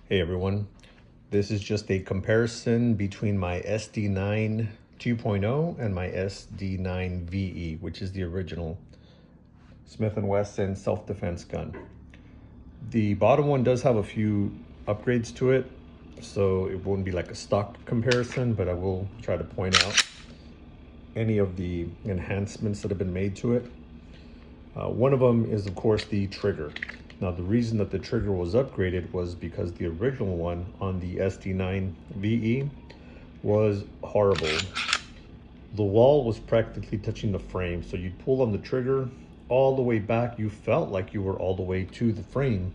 Hey everyone, this is just a comparison between my SD9 2.0 and my SD9 VE, which is the original Smith Wesson self-defense gun. The bottom one does have a few upgrades to it, so it won't be like a stock comparison, but I will try to point out any of the enhancements that have been made to it. One of them is, of course, the trigger. Now, the reason that the trigger was upgraded was because the original one on the SD9 VE was horrible. The wall was practically touching the frame, so you'd pull on the trigger all the way back. You felt like you were all the way to the frame,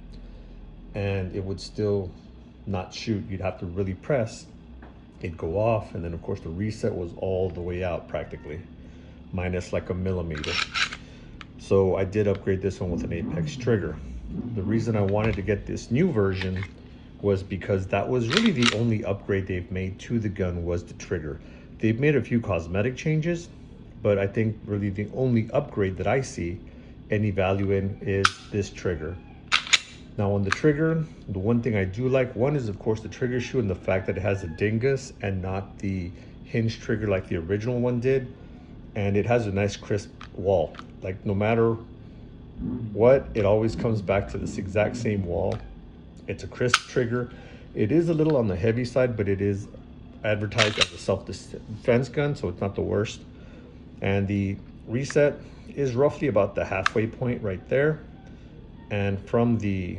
and it would still not shoot. You'd have to really press. It'd go off, and then, of course, the reset was all the way out practically, minus like a millimeter. So I did upgrade this one with an Apex trigger. The reason I wanted to get this new version was because that was really the only upgrade they've made to the gun was the trigger. They've made a few cosmetic changes, but I think really the only upgrade that I see any value in is this trigger. Now on the trigger, the one thing I do like, one is of course the trigger shoe and the fact that it has a dingus and not the hinge trigger like the original one did. And it has a nice crisp wall. Like no matter what, it always comes back to this exact same wall. It's a crisp trigger. It is a little on the heavy side, but it is advertised as a self-defense gun, so it's not the worst. And the reset is roughly about the halfway point right there. And from the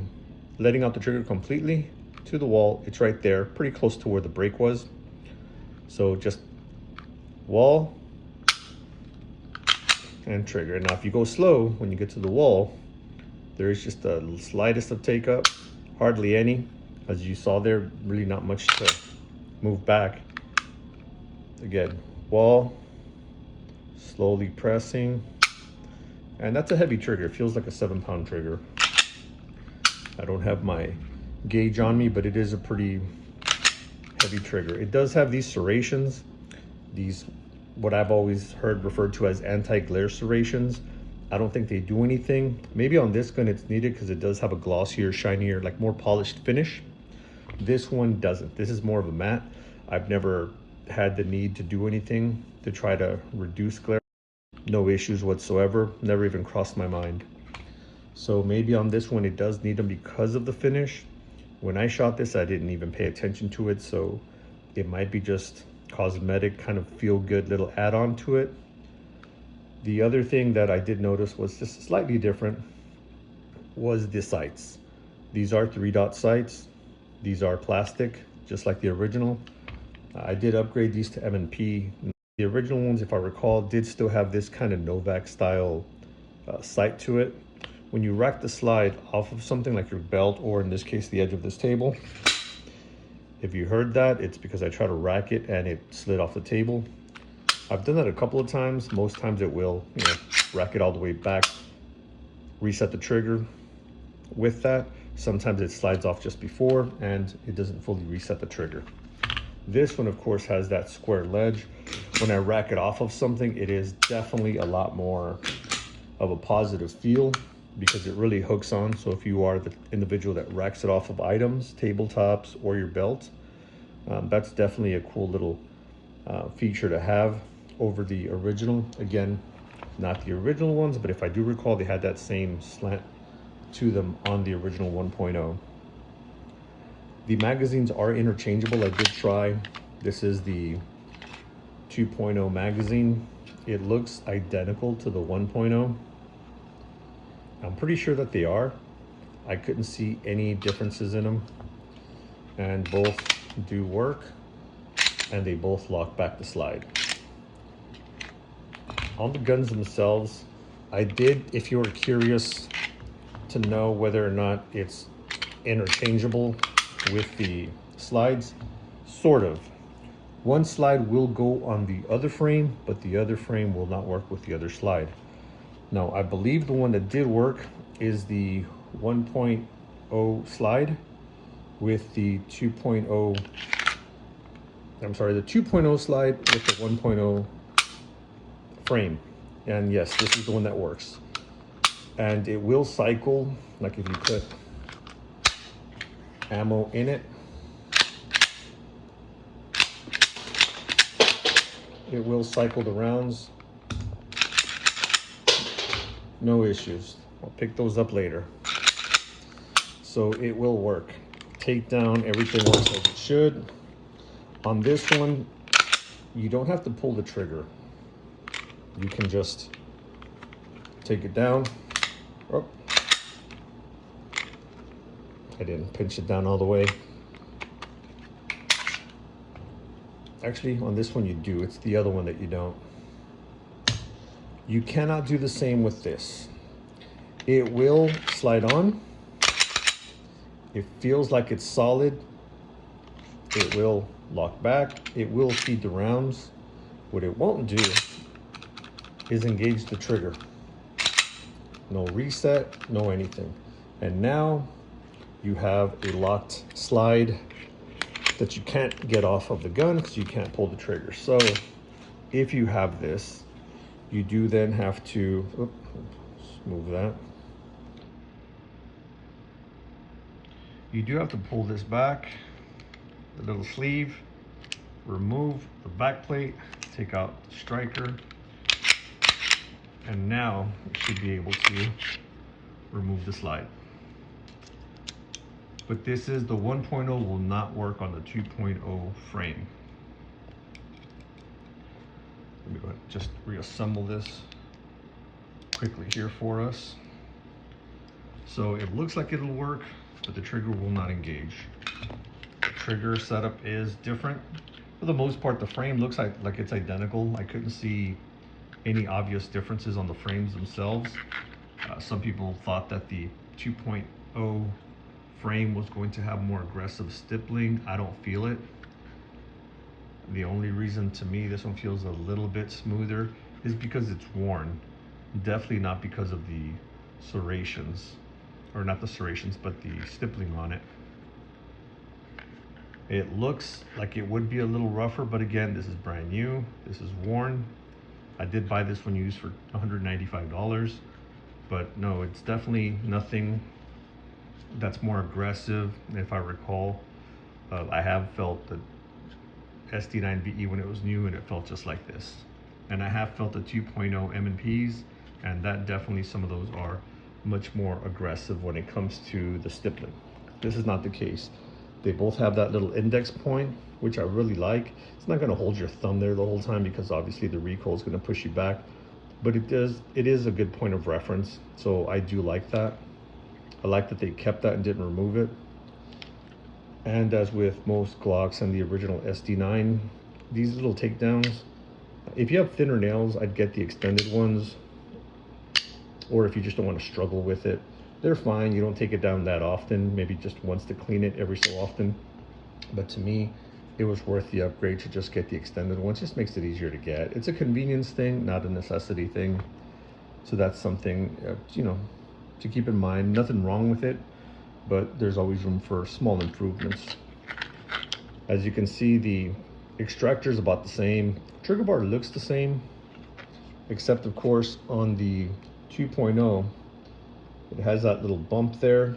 letting out the trigger completely to the wall, it's right there, pretty close to where the break was. So just wall and trigger. Now if you go slow when you get to the wall, there is just the slightest of take up, hardly any. As you saw there, really not much to move back. Again, wall, slowly pressing, and that's a heavy trigger. It feels like a 7-pound trigger. I don't have my gauge on me, but it is a pretty heavy trigger. It does have these serrations, these what I've always heard referred to as anti-glare serrations. I don't think they do anything. Maybe on this gun it's needed because it does have a glossier, shinier, like more polished finish. This one doesn't. This is more of a matte. I've never had the need to do anything to try to reduce glare. No issues whatsoever. Never even crossed my mind. So maybe on this one it does need them because of the finish. When I shot this, I didn't even pay attention to it, so it might be just cosmetic, kind of feel good little add-on to it. The other thing that I did notice was just slightly different was the sights. These are 3-dot sights. These are plastic, just like the original. I did upgrade these to M&P. The original ones, if I recall, did still have this kind of Novak style sight to it. When you rack the slide off of something like your belt, or in this case, the edge of this table, if you heard that, it's because I tried to rack it and it slid off the table. I've done that a couple of times. Most times it will, rack it all the way back, reset the trigger with that. Sometimes it slides off just before and it doesn't fully reset the trigger. This one, of course, has that square ledge. When I rack it off of something, it is definitely a lot more of a positive feel because it really hooks on. So if you are the individual that racks it off of items, tabletops, or your belt, that's definitely a cool little feature to have over the original. Again, not the original ones, but if I do recall, they had that same slant to them on the original 1.0. The magazines are interchangeable. I did try. This is the 2.0 magazine. It looks identical to the 1.0. I'm pretty sure that they are. I couldn't see any differences in them, and both do work, and they both lock back the slide. On the guns themselves, I did, if you were curious to know whether or not it's interchangeable with the slides, sort of. One slide will go on the other frame, but the other frame will not work with the other slide. Now, I believe the one that did work is the 1.0 slide with the 2.0, I'm sorry, the 2.0 slide with the 1.0 frame. And yes, this is the one that works. And it will cycle, like if you put ammo in it. It will cycle the rounds. No issues. I'll pick those up later. So it will work. Take down, everything works like it should. On this one, you don't have to pull the trigger. You can just take it down. Oh, I didn't pinch it down all the way. Actually, on this one you do. It's the other one that you don't. You cannot do the same with this. It will slide on. It feels like it's solid. It will lock back. It will feed the rounds. What it won't do is engage the trigger. No reset, no anything. And now you have a locked slide that you can't get off of the gun because you can't pull the trigger. So if you have this, you do then have to, let's move that. You do have to pull this back, the little sleeve, remove the back plate, take out the striker, and now you should be able to remove the slide. But this is the 1.0 will not work on the 2.0 frame. Let me go ahead and just reassemble this quickly here for us. So it looks like it'll work, but the trigger will not engage. The trigger setup is different. For the most part, the frame looks like it's identical. I couldn't see any obvious differences on the frames themselves. Some people thought that the 2.0 frame was going to have more aggressive stippling. I don't feel it. The only reason to me this one feels a little bit smoother is because it's worn. Definitely not because of the serrations, or not the serrations, but the stippling on it. It looks like it would be a little rougher, but again, this is brand new. This is worn. I did buy this one used for $195, but no, it's definitely nothing that's more aggressive. If I recall, I have felt the SD9 VE when it was new and it felt just like this. And I have felt the 2.0 M&Ps, and that definitely, some of those are much more aggressive when it comes to the stippling. This is not the case. They both have that little index point, which I really like. It's not gonna hold your thumb there the whole time because obviously the recoil is gonna push you back, but it is a good point of reference. So I do like that. I like that they kept that and didn't remove it. And as with most Glocks and the original SD9, these little takedowns, if you have thinner nails, I'd get the extended ones. Or if you just don't want to struggle with it, they're fine. You don't take it down that often, maybe just once to clean it every so often. But to me, it was worth the upgrade to just get the extended ones. Just makes it easier to get. It's a convenience thing, not a necessity thing. So that's something, you know, to keep in mind. Nothing wrong with it, but there's always room for small improvements. As you can see, the extractor is about the same. Trigger bar looks the same, except of course on the 2.0, it has that little bump there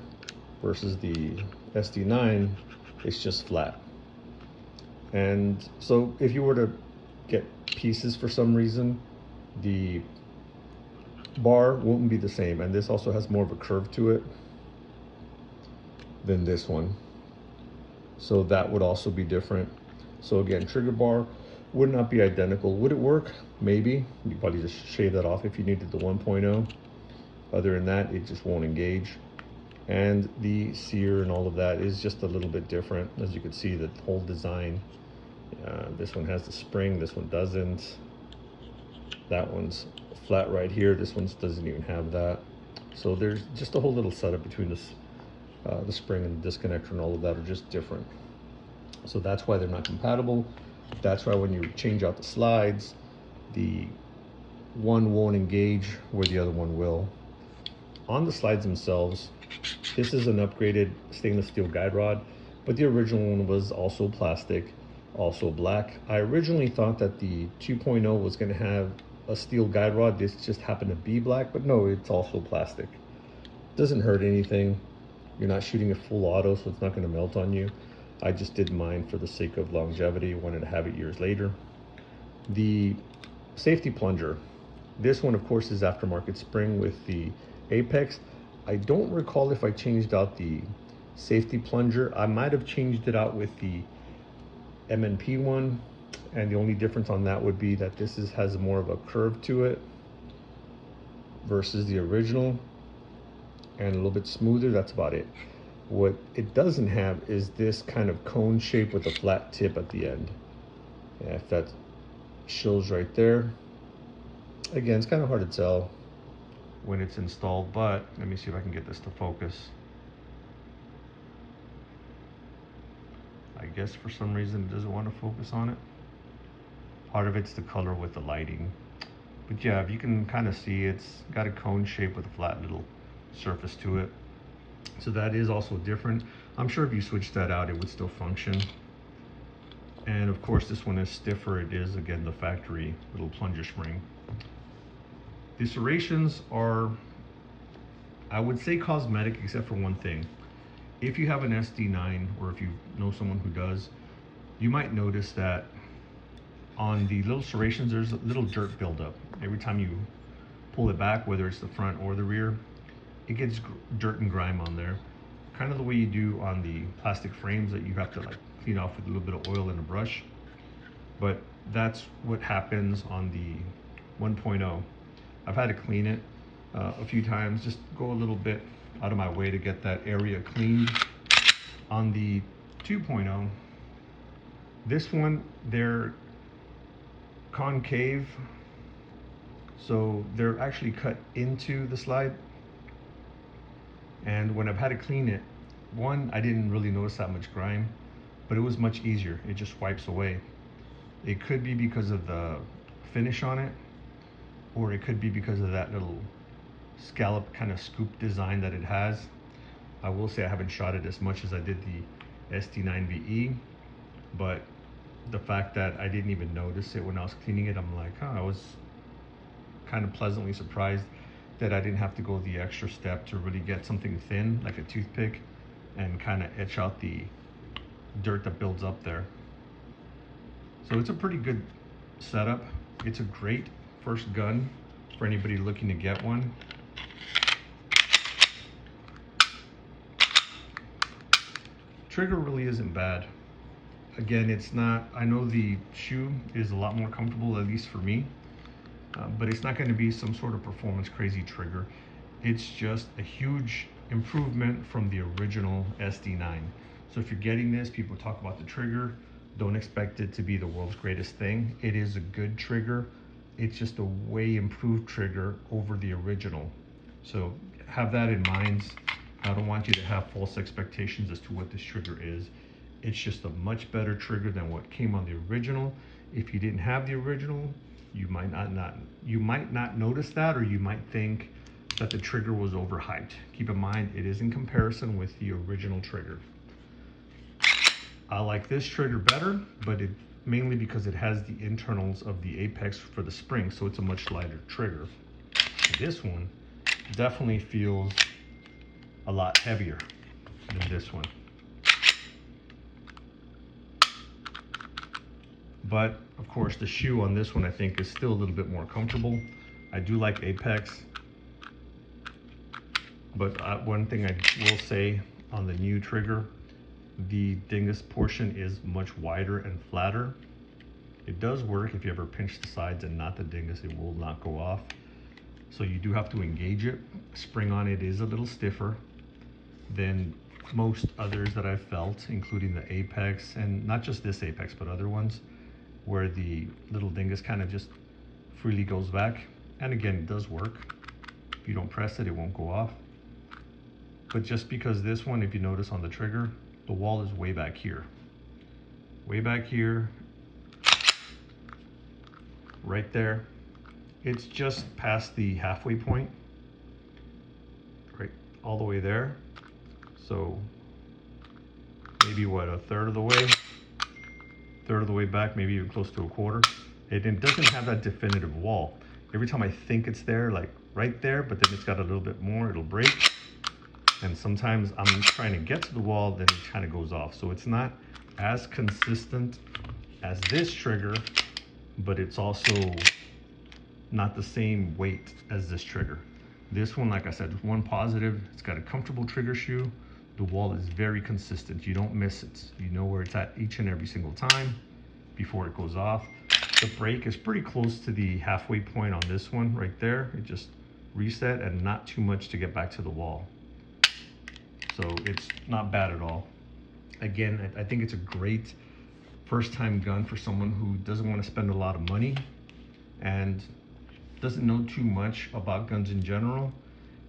versus the SD9, it's just flat. And so if you were to get pieces for some reason, the bar won't be the same. And this also has more of a curve to it than this one. So that would also be different. So again, trigger bar would not be identical. Would it work? Maybe. You probably just shave that off if you needed the 1.0. Other than that, it just won't engage. And the sear and all of that is just a little bit different. As you can see, the whole design. This one has the spring, this one doesn't. That one's flat right here. This one doesn't even have that. So there's just a whole little setup between this, the spring and the disconnector and all of that are just different. So that's why they're not compatible. That's why when you change out the slides, the one won't engage where the other one will. On the slides themselves, this is an upgraded stainless steel guide rod, but the original one was also plastic, also black. I originally thought that the 2.0 was going to have a steel guide rod. This just happened to be black, but no, it's also plastic. Doesn't hurt anything. You're not shooting it full auto, so it's not going to melt on you. I just did mine for the sake of longevity, wanted to have it years later. The safety plunger. This one, of course, is aftermarket spring with the Apex. I don't recall if I changed out the safety plunger. I might have changed it out with the MNP one, and the only difference on that would be that this has more of a curve to it versus the original, and a little bit smoother. That's about it. What it doesn't have is this kind of cone shape with a flat tip at the end. Yeah, if that shows right there. Again, it's kind of hard to tell when it's installed, but let me see if I can get this to focus. I guess for some reason it doesn't want to focus on it. Part of it's the color with the lighting. But yeah, if you can kind of see, it's got a cone shape with a flat little surface to it. So that is also different. I'm sure if you switch that out, it would still function. And of course, this one is stiffer. It is, again, the factory little plunger spring. The serrations are, I would say, cosmetic, except for one thing. If you have an SD9, or if you know someone who does, you might notice that on the little serrations, there's a little dirt buildup. Every time you pull it back, whether it's the front or the rear, it gets dirt and grime on there. Kind of the way you do on the plastic frames that you have to like clean off with a little bit of oil and a brush. But that's what happens on the 1.0. I've had to clean it a few times, just go a little bit out of my way to get that area cleaned. On the 2.0, this one, they're concave, so they're actually cut into the slide. And when I've had to clean it, one, I didn't really notice that much grime, but it was much easier. It just wipes away. It could be because of the finish on it, or it could be because of that little scallop kind of scoop design that it has. I will say I haven't shot it as much as I did the SD9 VE, but the fact that I didn't even notice it when I was cleaning it, I'm like, I was kind of pleasantly surprised that I didn't have to go the extra step to really get something thin, like a toothpick, and kind of etch out the dirt that builds up there. So it's a pretty good setup. It's a great first gun for anybody looking to get one. Trigger really isn't bad. Again, it's not, I know the shoe is a lot more comfortable, at least for me, but it's not going to be some sort of performance crazy trigger. It's just a huge improvement from the original SD9. So if you're getting this, people talk about the trigger, don't expect it to be the world's greatest thing. It is a good trigger. It's just a way improved trigger over the original. So have that in mind. I don't want you to have false expectations as to what this trigger is. It's just a much better trigger than what came on the original. If you didn't have the original, you might not notice that, or you might think that the trigger was overhyped. Keep in mind, it is in comparison with the original trigger. I like this trigger better, but it mainly because it has the internals of the Apex for the spring, so it's a much lighter trigger. This one definitely feels a lot heavier than this one. But of course, the shoe on this one I think is still a little bit more comfortable. I do like Apex, but one thing I will say on the new trigger, the dingus portion is much wider and flatter. It does work if you ever pinch the sides and not the dingus, it will not go off. So you do have to engage it. Spring on it is a little stiffer than most others that I've felt, including the Apex, and not just this Apex, but other ones, where the little dingus kind of just freely goes back. And again, it does work. If you don't press it, it won't go off. But just because this one, if you notice on the trigger, the wall is way back here. Way back here, right there. It's just past the halfway point, right all the way there. So maybe what, a third of the way back, maybe even close to a quarter. It doesn't have that definitive wall. Every time I think it's there, like right there, but then it's got a little bit more, it'll break. And sometimes I'm trying to get to the wall, then it kind of goes off. So it's not as consistent as this trigger, but it's also not the same weight as this trigger. This one, like I said, one positive, it's got a comfortable trigger shoe. The wall is very consistent. You don't miss it. You know where it's at each and every single time before it goes off. The break is pretty close to the halfway point on this one right there. It just reset and not too much to get back to the wall. So it's not bad at all. Again, I think it's a great first time gun for someone who doesn't want to spend a lot of money and doesn't know too much about guns in general.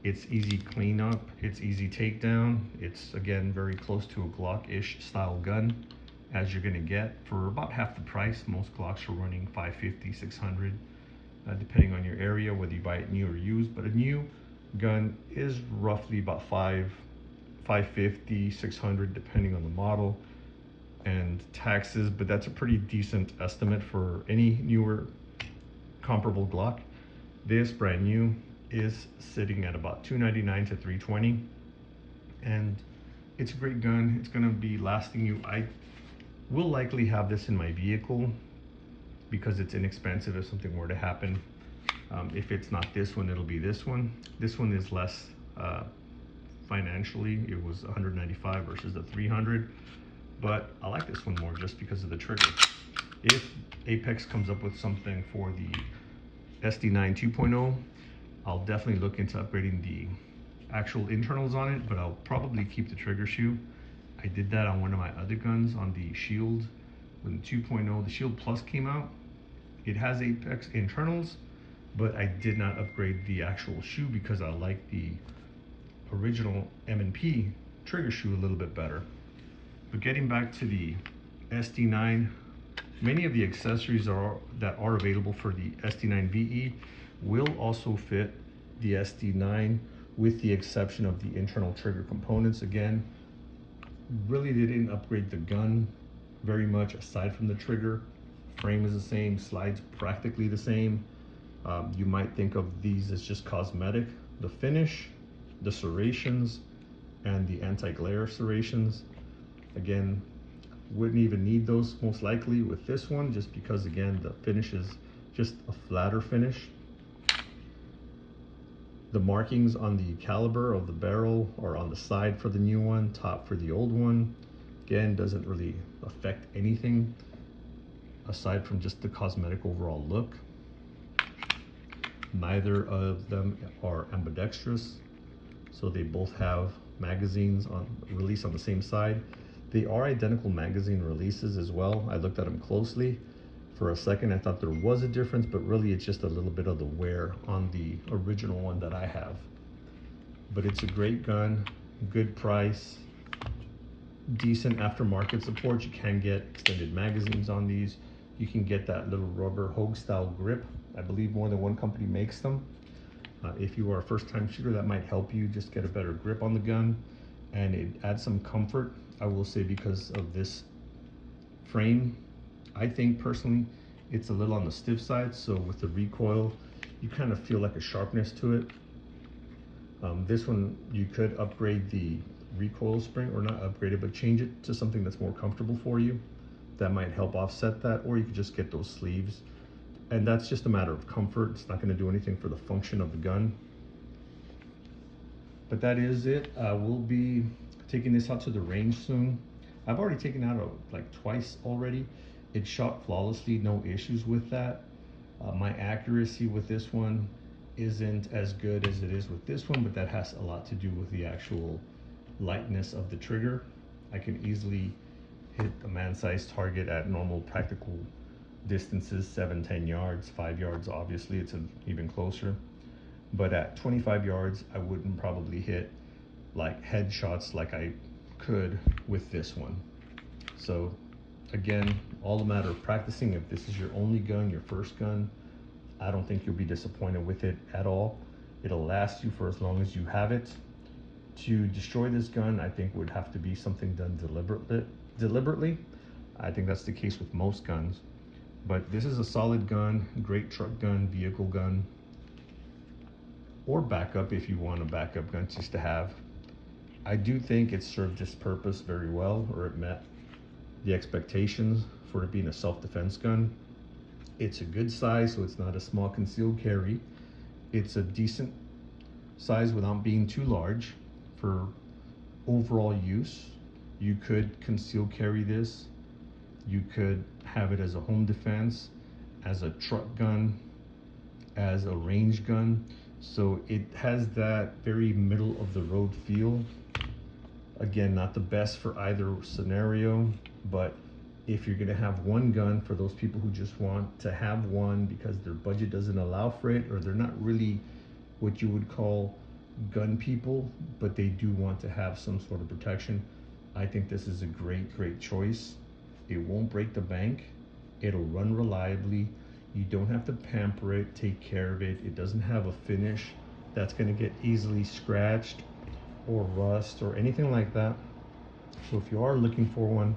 It's easy cleanup, it's easy takedown. It's, again, very close to a Glock-ish style gun as you're gonna get for about half the price. Most Glocks are running $550, $600, depending on your area, whether you buy it new or used. But a new gun is roughly about $550, $600, depending on the model and taxes, but that's a pretty decent estimate for any newer comparable Glock. This brand new is sitting at about $299 to $320, and it's a great gun. It's gonna be lasting you. I will likely have this in my vehicle because it's inexpensive if something were to happen. If it's not this one, it'll be this one. This one is less financially. It was $195 versus the $300, but I like this one more just because of the trigger. If Apex comes up with something for the SD9 2.0, I'll definitely look into upgrading the actual internals on it, but I'll probably keep the trigger shoe. I did that on one of my other guns on the Shield. When the 2.0, the Shield Plus came out, it has Apex internals, but I did not upgrade the actual shoe because I like the original M&P trigger shoe a little bit better. But getting back to the SD9, many of the accessories that are available for the SD9 VE will also fit the SD9, with the exception of the internal trigger components. Again, really they didn't upgrade the gun very much aside from the trigger. Frame is the same, slides practically the same. You might think of these as just cosmetic. The finish, the serrations, and the anti-glare serrations, again, wouldn't even need those most likely with this one, just because, again, the finish is just a flatter finish. The markings on the caliber of the barrel are on the side for the new one, top for the old one. Again, doesn't really affect anything aside from just the cosmetic overall look. Neither of them are ambidextrous, so they both have magazines on release on the same side. They are identical magazine releases as well. I looked at them closely. For a second, I thought there was a difference, but really it's just a little bit of the wear on the original one that I have. But it's a great gun, good price, decent aftermarket support. You can get extended magazines on these. You can get that little rubber Hogue style grip. I believe more than one company makes them. If you are a first-time shooter, that might help you just get a better grip on the gun, and it adds some comfort. I will say, because of this frame, I think personally it's a little on the stiff side, so with the recoil you kind of feel like a sharpness to it. This one, you could upgrade the recoil spring, or not upgrade it, but change it to something that's more comfortable for you. That might help offset that, or you could just get those sleeves, and that's just a matter of comfort. It's not going to do anything for the function of the gun. But that is it. We'll be taking this out to the range soon. I've already taken it out like twice already. It shot flawlessly, no issues with that. My accuracy with this one isn't as good as it is with this one, but that has a lot to do with the actual lightness of the trigger. I can easily hit a man-sized target at normal practical distances, 7-10 yards, 5 yards obviously it's even closer, but at 25 yards I wouldn't probably hit like headshots like I could with this one. So again, all a matter of practicing. If this is your only gun, your first gun, I don't think you'll be disappointed with it at all. It'll last you for as long as you have it. To destroy this gun, I think would have to be something done deliberately. I think that's the case with most guns, but this is a solid gun, great truck gun, vehicle gun, or backup if you want a backup gun just to have. I do think it served its purpose very well, or it met the expectations for it being a self-defense gun. It's a good size, so it's not a small concealed carry. It's a decent size without being too large for overall use. You could conceal carry this. You could have it as a home defense, as a truck gun, as a range gun. So it has that very middle of the road feel. Again, not the best for either scenario, but if you're gonna have one gun for those people who just want to have one because their budget doesn't allow for it, or they're not really what you would call gun people, but they do want to have some sort of protection, I think this is a great choice. It won't break the bank. It'll run reliably. You don't have to pamper it, take care of it. It doesn't have a finish that's gonna get easily scratched or rust or anything like that. So if you are looking for one,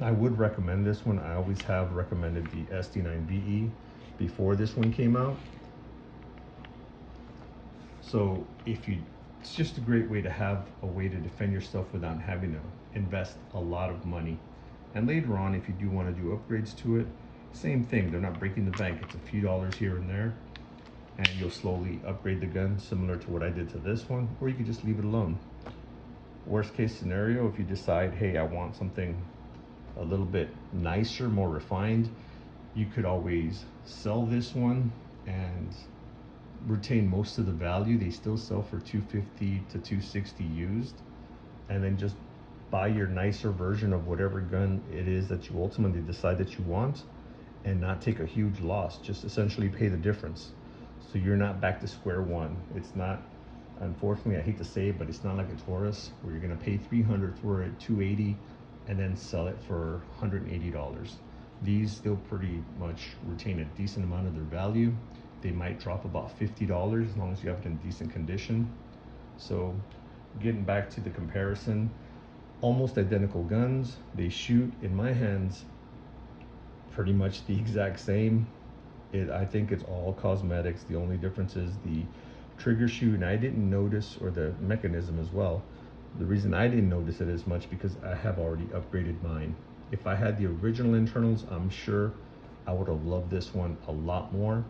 I would recommend this one. I always have recommended the SD9 before this one came out. So it's just a great way to have a way to defend yourself without having to invest a lot of money. And later on, if you do want to do upgrades to it, same thing. They're not breaking the bank. It's a few dollars here and there, and you'll slowly upgrade the gun, similar to what I did to this one, or you could just leave it alone. Worst case scenario, if you decide, hey, I want something a little bit nicer, more refined, you could always sell this one and retain most of the value. They still sell for $250 to $260 used, and then just buy your nicer version of whatever gun it is that you ultimately decide that you want, and not take a huge loss. Just essentially pay the difference, so you're not back to square one. It's not, unfortunately, I hate to say it, but it's not like a Taurus where you're gonna pay $300 for it, $280, and then sell it for $180. These still pretty much retain a decent amount of their value. They might drop about $50 as long as you have it in decent condition. So getting back to the comparison, almost identical guns. They shoot, in my hands, pretty much the exact same. I think it's all cosmetics. The only difference is the trigger shoot, and I didn't notice, or the mechanism as well. The reason I didn't notice it as much because I have already upgraded mine. If I had the original internals, I'm sure I would have loved this one a lot more,